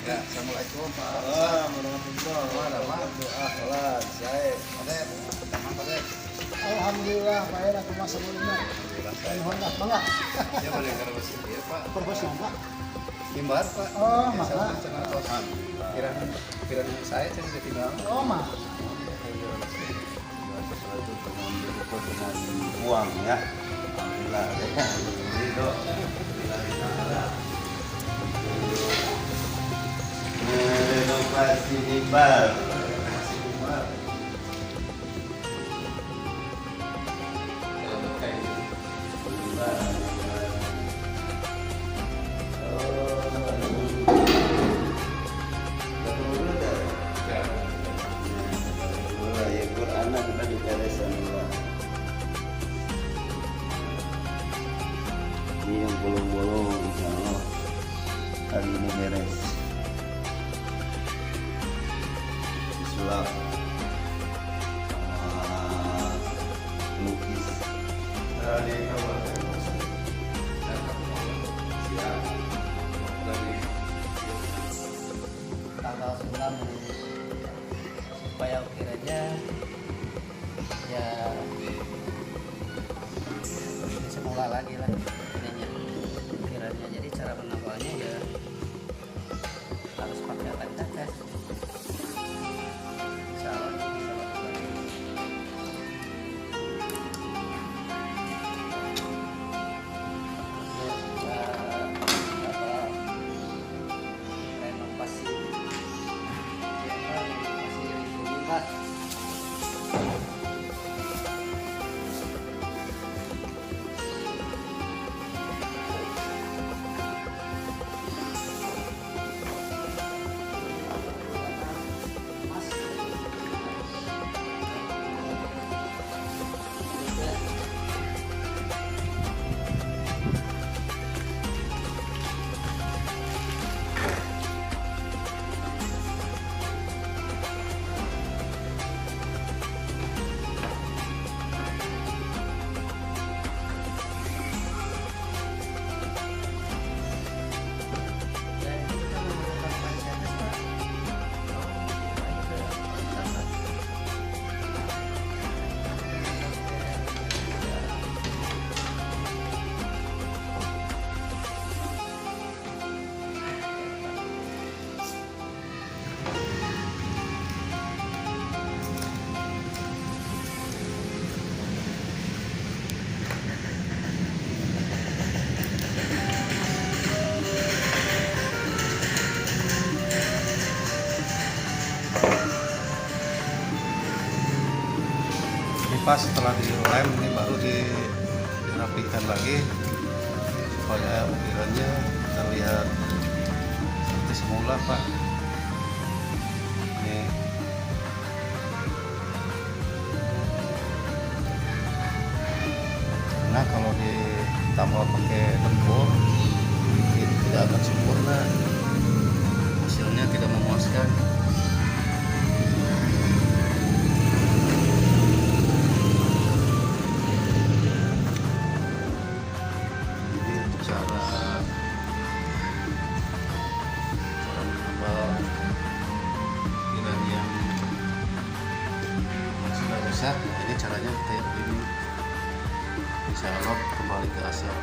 Ya, assalamualaikum Pak. Warahmatullahi wabarakatuh. Alhamdulillah, Pak ya, aku masa mulanya. Alhamdulillah, bangga. Ya boleh kalau sendiri Pak. Profesional, Pak. Timbar Pak. Oh, Ya, maka. Kira saya jadi tinggal. Oh, mah. Sesuatu mengambil ruko dengan uang ya. Alhamdulillah. Ridho. Renovasi mimbar. Ini yang bolong-bolong, insya Allah hari ini beres. Disulap sama lukis dari kabupaten siap dari tanggal 9 supaya ukiranya ya semula lagi lah ininya ukirannya. Jadi cara menambahnya ya harus pakai kaca. Insya Allah bisa lakukan. Renovasi lingkungan. Pas setelah dilem ini baru dirapikan lagi supaya ukirannya terlihat seperti semula Pak. Ini nah kalau ditambah pakai tempur ini tidak akan sempurna, hasilnya tidak memuaskan. Ini caranya kayak begini, bisa lock kembali ke asal.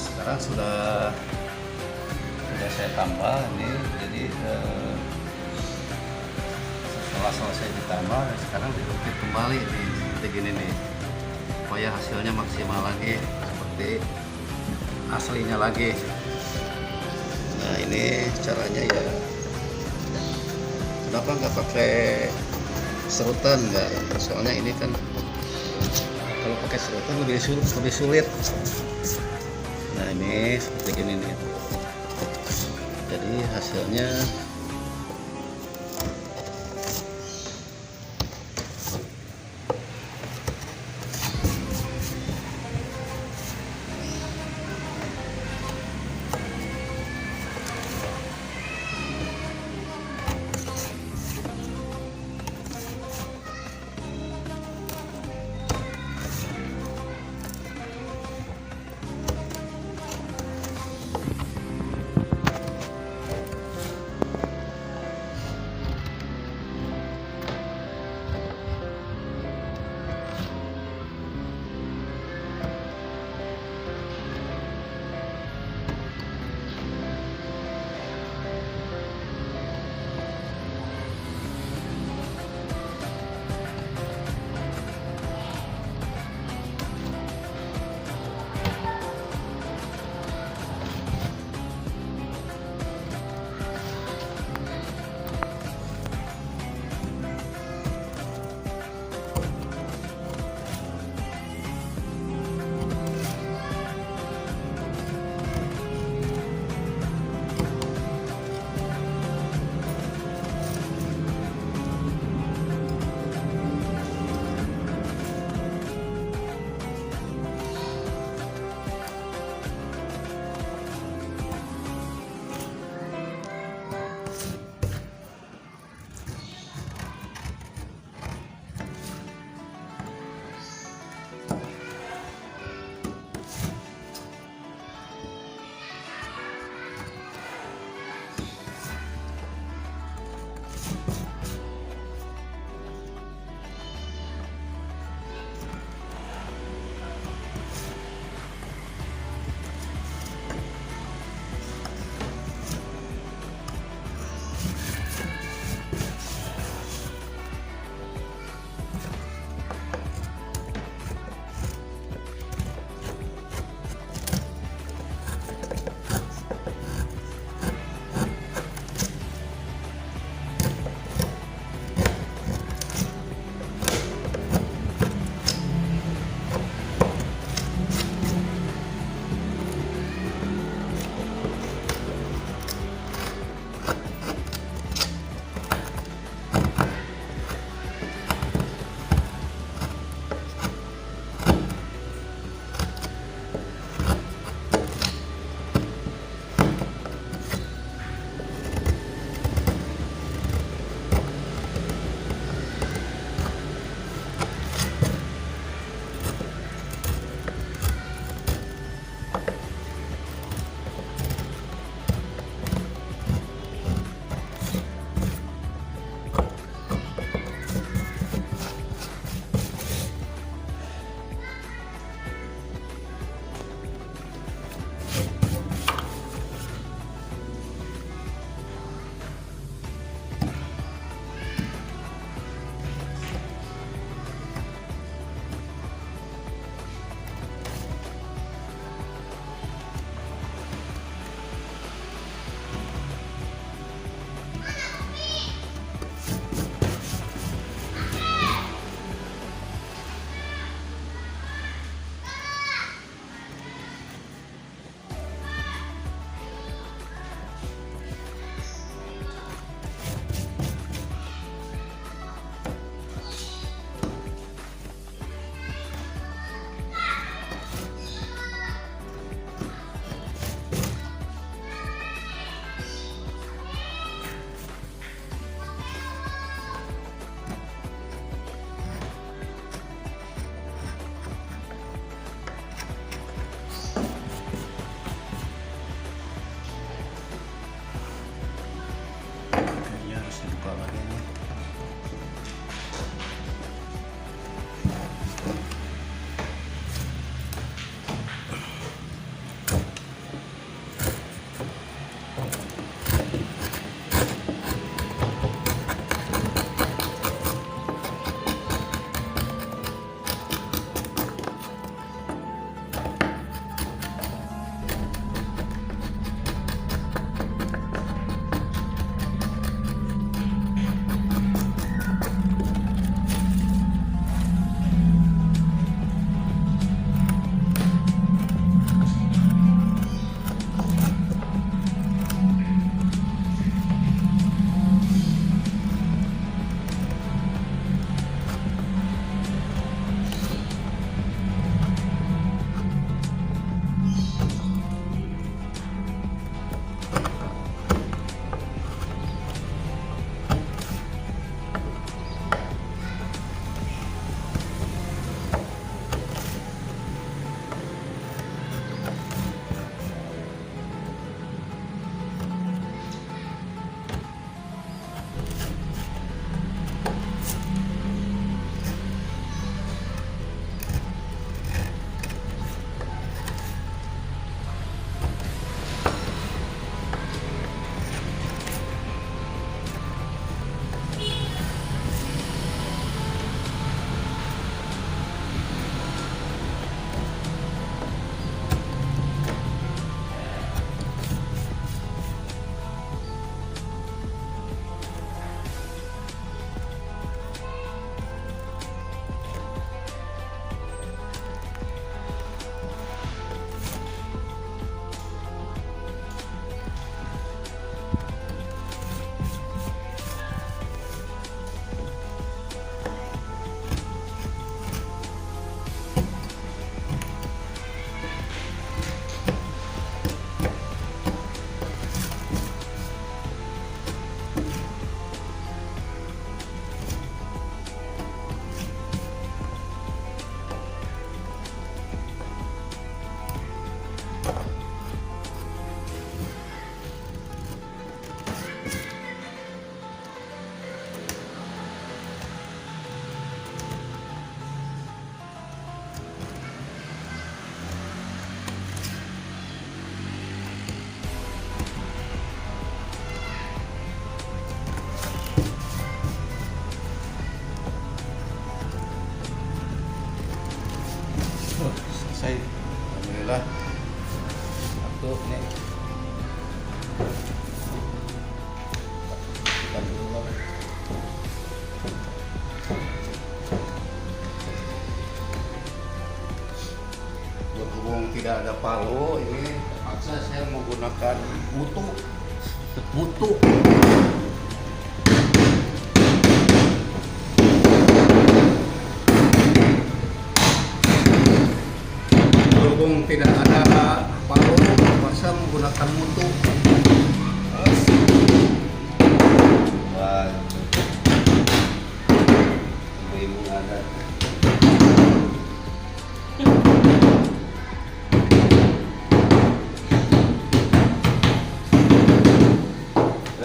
sekarang sudah saya tambah ini, jadi setelah selesai ditambah sekarang diukir kembali nih seperti gini nih, supaya hasilnya maksimal lagi seperti aslinya lagi. Nah ini caranya ya. Kenapa nggak pakai serutan? Nggak, soalnya ini kan kalau pakai serutan lebih sulit. Nah ini seperti ini nih, jadi hasilnya Alhamdulillah. Satu nih. Kita dulu lah. Berhubung tidak ada palu, ini terpaksa saya menggunakan mutu. Berhubung tidak ada palu, terpaksa menggunakan mutu. Wah, ibu-ibu ada.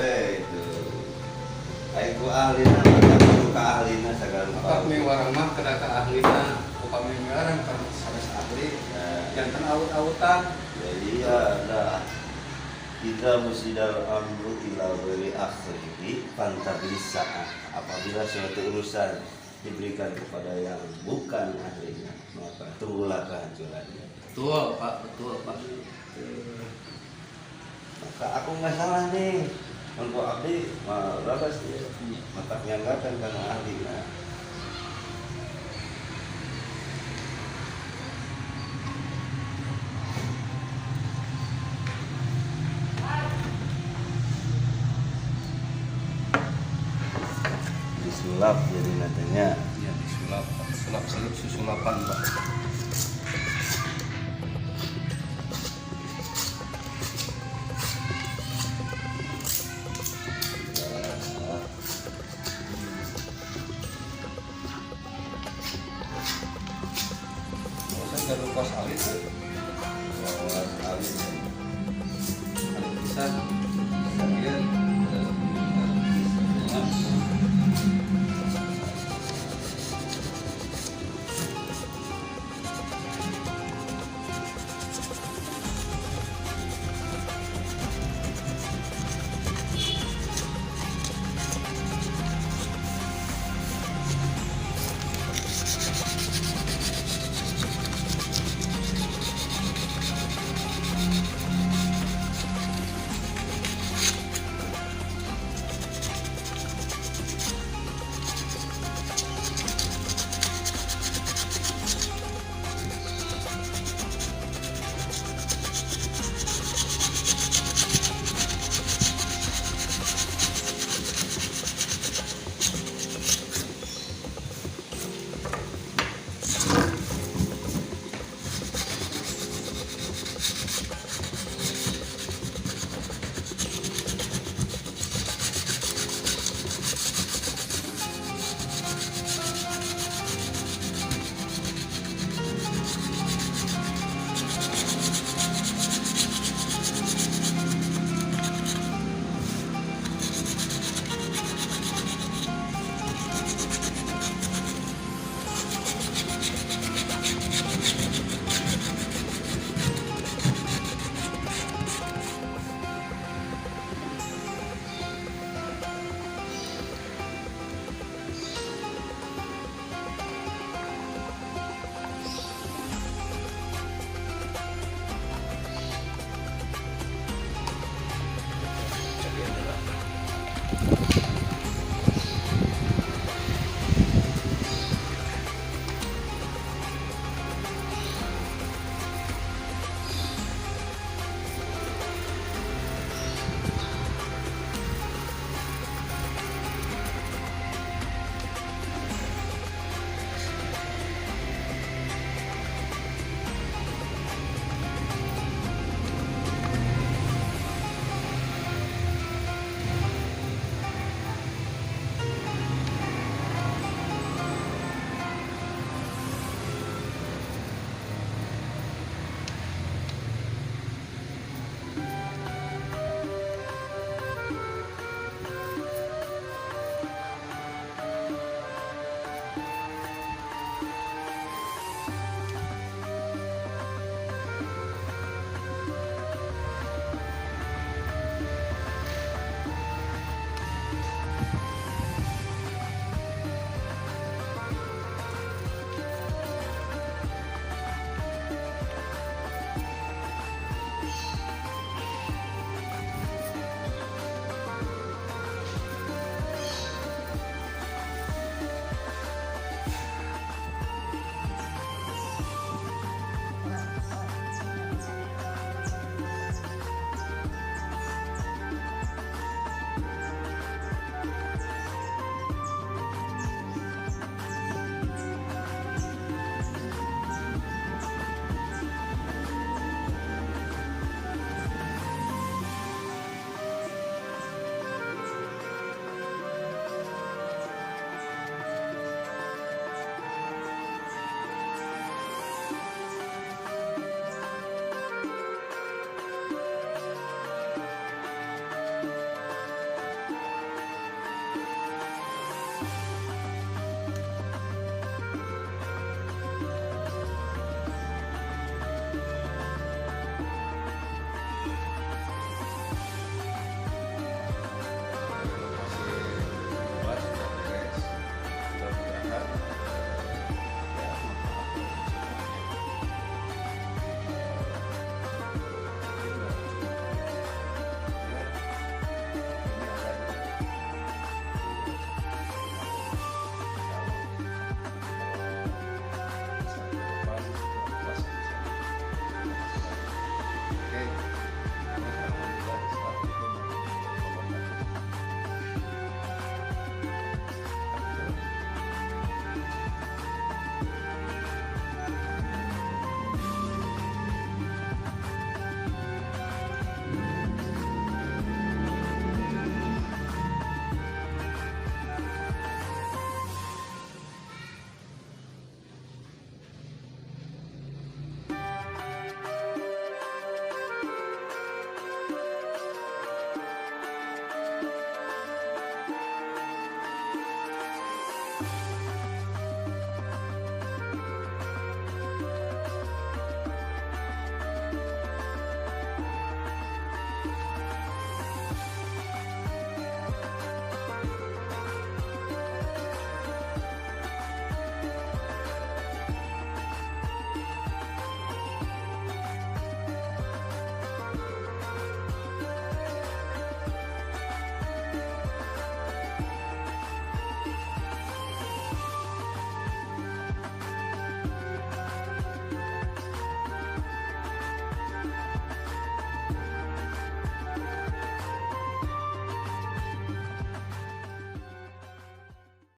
Itu, aku ahlina, aku keahlina segala Kami warang mah kada keahlian, upami warang karena sanes ahli. Jantan aut-autan. Jadi ya ada kita musidal amru ila wali akhiri pantabisa. Apabila suatu urusan diberikan kepada yang bukan ahlinya, maka tunggulah kehancurannya. Betul Pak, betul Pak. Maka aku nggak salah nih, untuk abdi ragas dia, maka nyanggakan karena ahli. Nah, disulap jadi nantinya. Iya disulap, sulap susulapan Pak. Saya lupa salin tuh. Bahwa ahli Bisa. Iya.